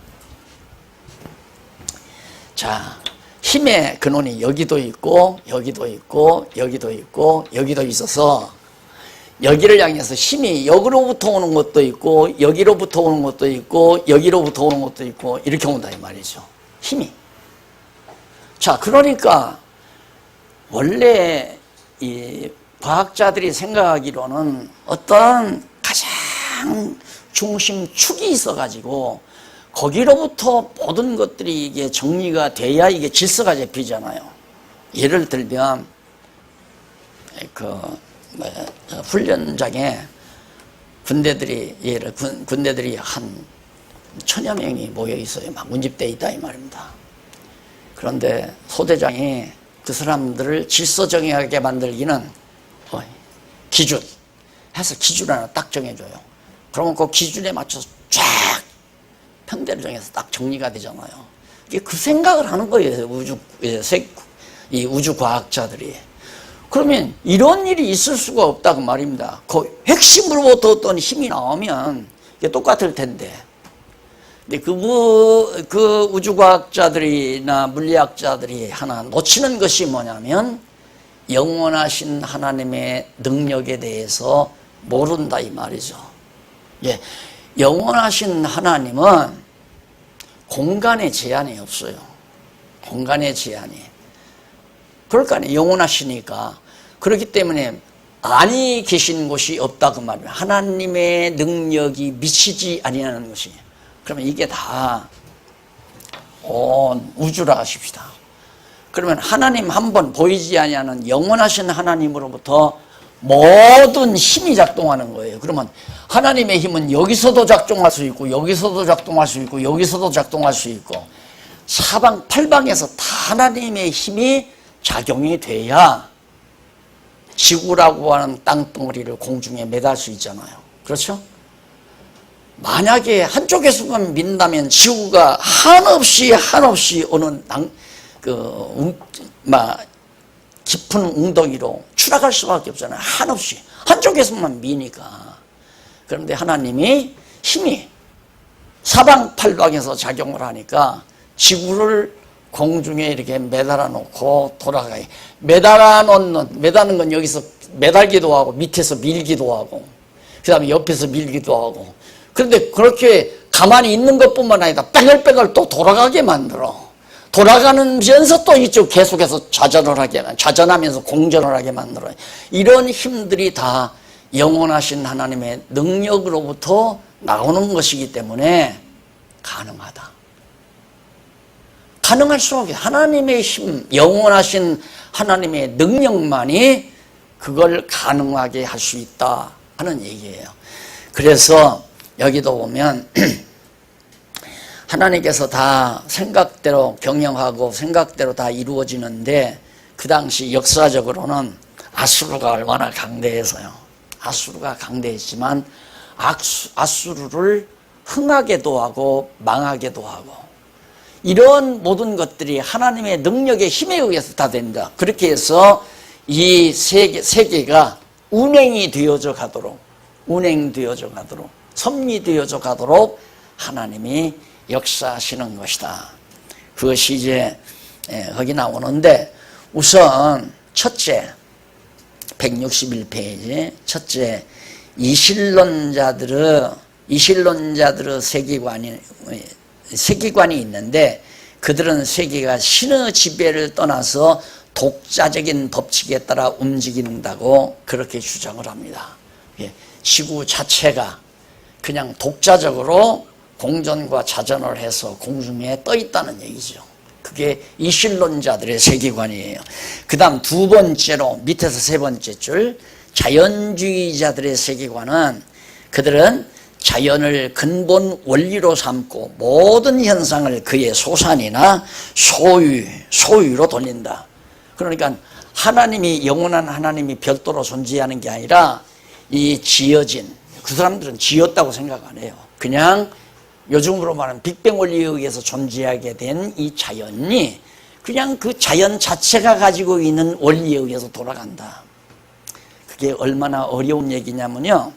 자, 힘의 근원이 여기도 있고 여기도 있고 여기도 있고 여기도 있어서 여기를 향해서 힘이 여기로부터 오는 것도 있고 여기로부터 오는 것도 있고 여기로부터 오는 것도 있고 이렇게 온다 이 말이죠. 힘이. 자, 그러니까 원래 이 과학자들이 생각하기로는 어떤 가장 중심축이 있어가지고 거기로부터 모든 것들이 이게 정리가 돼야 이게 질서가 잡히잖아요. 예를 들면 훈련장에 군대들이 한 1000여 명이 모여 있어요. 막 운집돼 있다 이 말입니다. 그런데 소대장이 그 사람들을 질서정연하게 만들기는 기준 해서 기준 하나 딱 정해줘요. 그러면 그 기준에 맞춰서 쫙 편대를 정해서 딱 정리가 되잖아요. 이게 그 생각을 하는 거예요. 이 우주과학자들이. 그러면 이런 일이 있을 수가 없다고 말입니다. 그 핵심으로부터 어떤 힘이 나오면 이게 똑같을 텐데. 근데 그 우주과학자들이나 물리학자들이 하나 놓치는 것이 뭐냐면 영원하신 하나님의 능력에 대해서 모른다 이 말이죠. 예, 영원하신 하나님은 공간의 제한이 없어요. 공간의 제한이. 그러니까 영원하시니까. 그렇기 때문에 안이 계신 곳이 없다 그 말이에요. 하나님의 능력이 미치지 아니하는 것이. 그러면 이게 다 온 우주라 하십시다. 그러면 하나님 한 번 보이지 아니하는 영원하신 하나님으로부터 모든 힘이 작동하는 거예요. 그러면 하나님의 힘은 여기서도 작동할 수 있고 여기서도 작동할 수 있고 여기서도 작동할 수 있고 사방팔방에서 다 하나님의 힘이 작용이 돼야 지구라고 하는 땅덩어리를 공중에 매달 수 있잖아요. 그렇죠? 만약에 한쪽에서만 민다면 지구가 한없이 어느 깊은 웅덩이로 추락할 수밖에 없잖아요. 한없이 한쪽에서만 미니까. 그런데 하나님이 힘이 사방팔방에서 작용을 하니까 지구를 공중에 이렇게 매달아 놓고 돌아가게. 매다는 건 여기서 매달기도 하고 밑에서 밀기도 하고 그 다음에 옆에서 밀기도 하고. 그런데 그렇게 가만히 있는 것뿐만 아니라 빼글빼글 또 돌아가게 만들어. 돌아가면서 또 이쪽 계속해서 좌전하면서 공전을 하게 만들어요. 이런 힘들이 다 영원하신 하나님의 능력으로부터 나오는 것이기 때문에 가능하다. 가능할 수 없게 하나님의 힘, 영원하신 하나님의 능력만이 그걸 가능하게 할 수 있다 하는 얘기예요. 그래서 여기도 보면 하나님께서 다 생각대로 경영하고 생각대로 다 이루어지는데 그 당시 역사적으로는 아수르가 얼마나 강대해서요. 아수르가 강대했지만 아수르를 흥하게도 하고 망하게도 하고 이런 모든 것들이 하나님의 능력의 힘에 의해서 다 된다. 그렇게 해서 이 세계가 운행이 되어져 가도록 섭리되어져 가도록 하나님이 역사하시는 것이다. 그것이 이제 거기 나오는데 우선 첫째 161페이지 첫째 이실론자들의 세계관이 있는데 그들은 세계가 신의 지배를 떠나서 독자적인 법칙에 따라 움직인다고 그렇게 주장을 합니다. 지구 자체가 그냥 독자적으로 공전과 자전을 해서 공중에 떠 있다는 얘기죠. 그게 이실론자들의 세계관이에요. 그 다음 두 번째로 밑에서 세 번째 줄 자연주의자들의 세계관은 그들은 자연을 근본 원리로 삼고 모든 현상을 그의 소산이나 소유로 돌린다. 그러니까 하나님이 영원한 하나님이 별도로 존재하는 게 아니라 이 지어진 그 사람들은 지었다고 생각 안 해요. 그냥 요즘으로 말하면 빅뱅 원리에 의해서 존재하게 된 이 자연이 그냥 그 자연 자체가 가지고 있는 원리에 의해서 돌아간다. 그게 얼마나 어려운 얘기냐면요.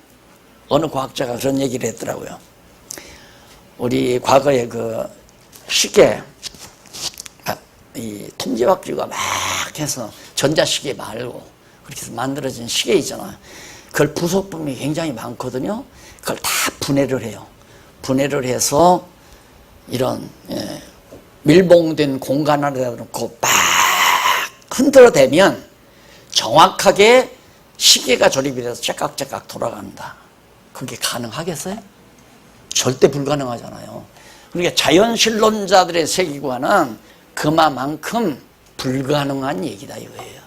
어느 과학자가 그런 얘기를 했더라고요. 우리 과거에 그 시계, 이 통제박쥐가 막 해서 전자시계 말고 그렇게 해서 만들어진 시계 있잖아요. 그걸 부속품이 굉장히 많거든요. 그걸 다 분해를 해요. 분해를 해서 이런 밀봉된 공간 안에다 놓고 막 흔들어대면 정확하게 시계가 조립이 돼서 째깍째깍 돌아간다. 그게 가능하겠어요? 절대 불가능하잖아요. 그러니까 자연신론자들의 세계관은 그만큼 불가능한 얘기다 이거예요.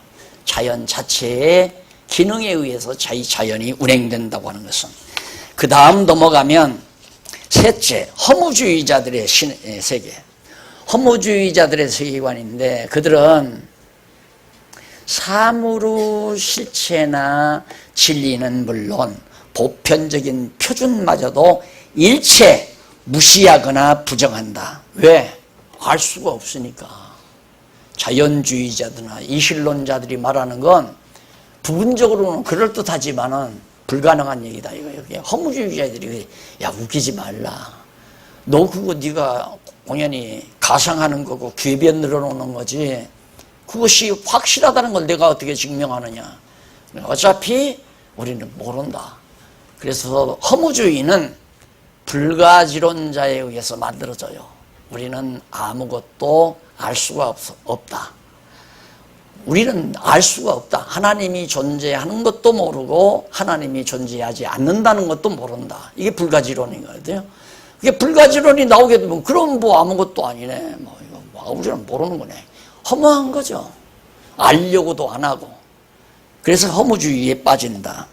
자연 자체의 기능에 의해서 자연이 운행된다고 하는 것은. 그 다음 넘어가면 셋째, 허무주의자들의 세계. 허무주의자들의 세계관인데 그들은 사무로 실체나 진리는 물론 보편적인 표준마저도 일체 무시하거나 부정한다. 왜? 알 수가 없으니까. 자연주의자들이나 이실론자들이 말하는 건 부분적으로는 그럴듯하지만은 불가능한 얘기다 이거예요. 허무주의자들이 야 웃기지 말라. 너 그거 네가 공연히 가상하는 거고 궤변 늘어놓는 거지. 그것이 확실하다는 걸 내가 어떻게 증명하느냐. 어차피 우리는 모른다. 그래서 허무주의는 불가지론자에 의해서 만들어져요. 우리는 아무것도 알 수가 없다. 우리는 알 수가 없다. 하나님이 존재하는 것도 모르고 하나님이 존재하지 않는다는 것도 모른다. 이게 불가지론인 거거든요. 이게 불가지론이 나오게 되면 그럼 뭐 아무것도 아니네. 이거 우리는 모르는 거네. 허무한 거죠. 알려고도 안 하고. 그래서 허무주의에 빠진다.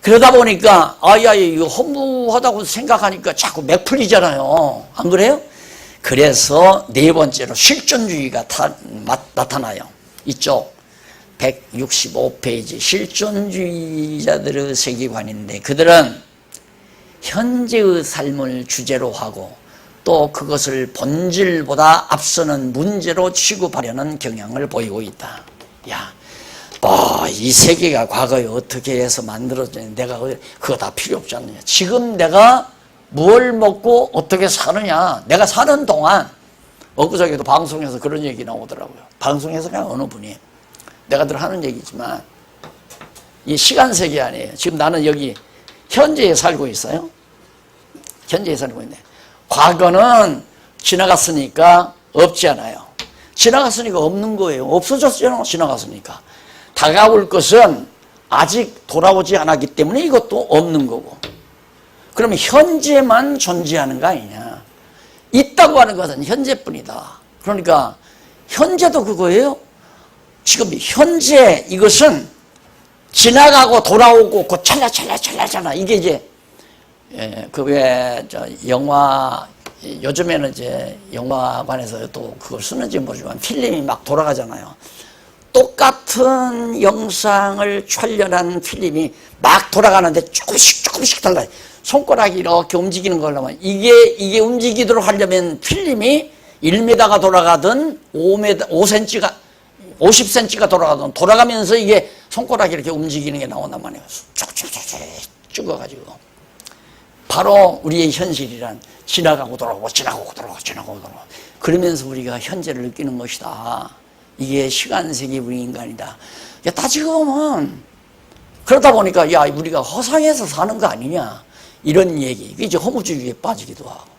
그러다 보니까 이거 허무하다고 생각하니까 자꾸 맥 풀리잖아요. 안 그래요? 그래서 네 번째로 실존주의가 나타나요. 이쪽 165페이지 실존주의자들의 세계관인데 그들은 현재의 삶을 주제로 하고 또 그것을 본질보다 앞서는 문제로 취급하려는 경향을 보이고 있다. 이 세계가 과거에 어떻게 해서 만들어졌는지 내가 그거 다 필요 없지 않느냐. 지금 내가 뭘 먹고 어떻게 사느냐. 내가 사는 동안 엊그저께도 방송에서 그런 얘기 나오더라고요. 방송에서 그냥 어느 분이 내가 늘 하는 얘기지만 이 시간 세계 아니에요. 지금 나는 여기 현재에 살고 있어요. 현재에 살고 있네. 과거는 지나갔으니까 없지 않아요. 지나갔으니까 없는 거예요. 없어졌잖아요. 지나갔으니까. 다가올 것은 아직 돌아오지 않았기 때문에 이것도 없는 거고. 그러면 현재만 존재하는 거 아니냐. 있다고 하는 것은 현재뿐이다. 그러니까 현재도 그거예요. 지금 현재 이것은 지나가고 돌아오고 그 찰나. 이게 이제 영화 요즘에는 이제 영화관에서 또 그걸 쓰는지 모르지만 필름이 막 돌아가잖아요. 똑같은 영상을 촬영한 필름이 막 돌아가는데 조금씩 달라요. 손가락이 이렇게 움직이는 걸 하면 이게 움직이도록 하려면 필름이 1m가 돌아가든 5cm가 50cm가 돌아가든 돌아가면서 이게 손가락이 이렇게 움직이는 게 나온단 말이에요. 쭉쭉쭉쭉 찍어가지고 바로 우리의 현실이란 지나가고 돌아오고 지나가고 돌아오고 지나가고 돌아오고 그러면서 우리가 현재를 느끼는 것이다. 이게 시간세계 우리 인간이다. 야, 따지고 보면 그러다 보니까 야, 우리가 허상에서 사는 거 아니냐 이런 얘기. 이게 이제 허무주의에 빠지기도 하고.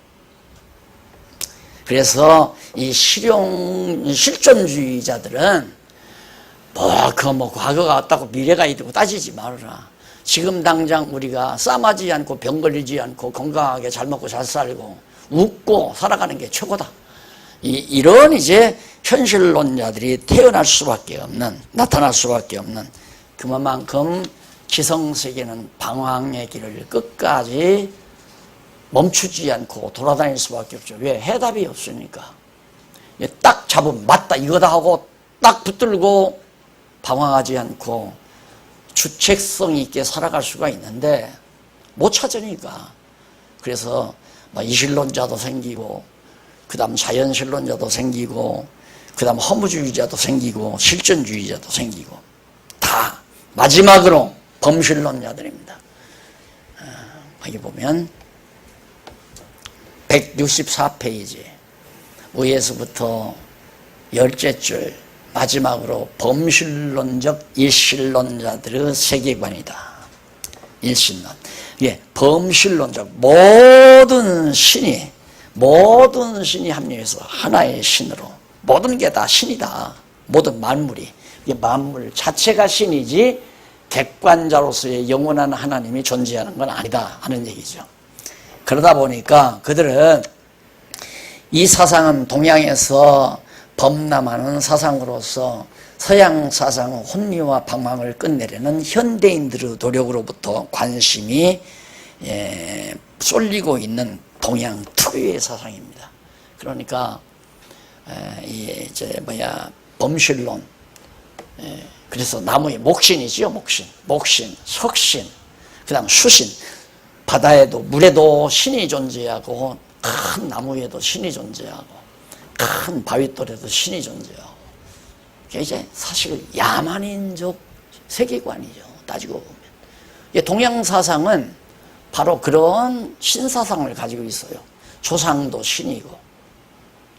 그래서 이 실존주의자들은 과거가 왔다고 미래가 있다고 따지지 말아라. 지금 당장 우리가 싸마지 않고 병 걸리지 않고 건강하게 잘 먹고 잘 살고 웃고 살아가는 게 최고다. 이런 이제 현실론자들이 태어날 수밖에 없는, 나타날 수밖에 없는, 그만큼 지성세계는 방황의 길을 끝까지 멈추지 않고 돌아다닐 수밖에 없죠. 왜? 해답이 없으니까. 딱 잡으면 맞다 이거다 하고 딱 붙들고 방황하지 않고 주책성 있게 살아갈 수가 있는데 못 찾으니까. 그래서 이실론자도 생기고 그 다음 자연실론자도 생기고 그 다음 허무주의자도 생기고 실존주의자도 생기고 다 마지막으로 범실론자들입니다. 여기 보면 164페이지 위에서부터 10째 마지막으로 범실론적 일신론자들의 세계관이다. 일신론. 예, 범실론적 모든 신이 합류해서 하나의 신으로 모든 게 다 신이다. 모든 만물이. 만물 자체가 신이지 객관자로서의 영원한 하나님이 존재하는 건 아니다 하는 얘기죠. 그러다 보니까 그들은 이 사상은 동양에서 범람하는 사상으로서 서양 사상의 혼미와 방황을 끝내려는 현대인들의 노력으로부터 관심이 쏠리고 있는 동양 특유의 사상입니다. 그러니까 범실론. 그래서 나무의 목신이지요, 목신, 석신, 그다음 수신. 바다에도 물에도 신이 존재하고 큰 나무에도 신이 존재하고 큰 바위돌에도 신이 존재하고. 이게 이제 사실 야만인적 세계관이죠. 따지고 보면. 동양 사상은 바로 그런 신사상을 가지고 있어요. 조상도 신이고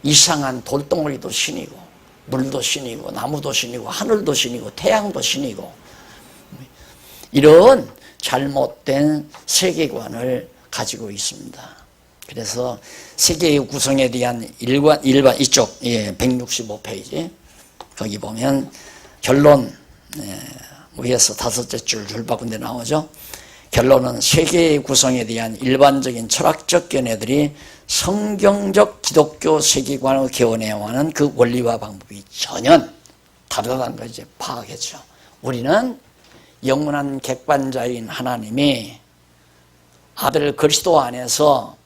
이상한 돌덩어리도 신이고 물도 신이고 나무도 신이고 하늘도 신이고 태양도 신이고 이런 잘못된 세계관을 가지고 있습니다. 그래서 세계의 구성에 대한 일반 이쪽 165페이지 거기 보면 결론 위에서 5째 줄바꾼 데 나오죠. 결론은 세계의 구성에 대한 일반적인 철학적 견해들이 성경적 기독교 세계관을 개원해와는 그 원리와 방법이 전혀 다르다는 걸 이제 파악했죠. 우리는 영원한 객관자인 하나님이 아들 그리스도 안에서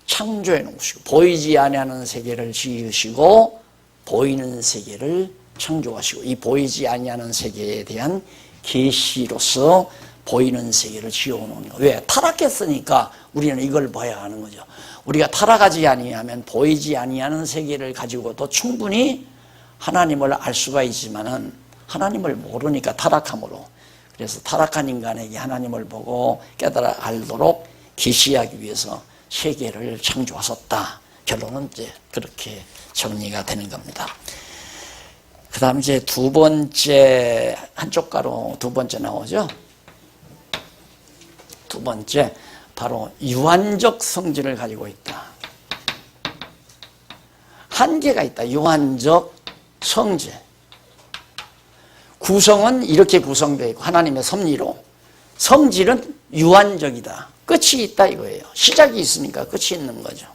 창조해 놓으시고 보이지 아니하는 세계를 지으시고 보이는 세계를 창조하시고 이 보이지 아니하는 세계에 대한 계시로서 보이는 세계를 지어놓은 거예요. 왜? 타락했으니까 우리는 이걸 봐야 하는 거죠. 우리가 타락하지 아니하면 보이지 아니하는 세계를 가지고도 충분히 하나님을 알 수가 있지만은 하나님을 모르니까 타락함으로. 그래서 타락한 인간에게 하나님을 보고 깨달아 알도록 계시하기 위해서 세계를 창조하셨다. 결론은 이제 그렇게 정리가 되는 겁니다. 그 다음 이제 두 번째, 한쪽 가로 두 번째 나오죠. 두 번째, 바로 유한적 성질을 가지고 있다. 한계가 있다. 유한적 성질. 구성은 이렇게 구성되어 있고 하나님의 섭리로. 성질은 유한적이다. 끝이 있다 이거예요. 시작이 있으니까 끝이 있는 거죠.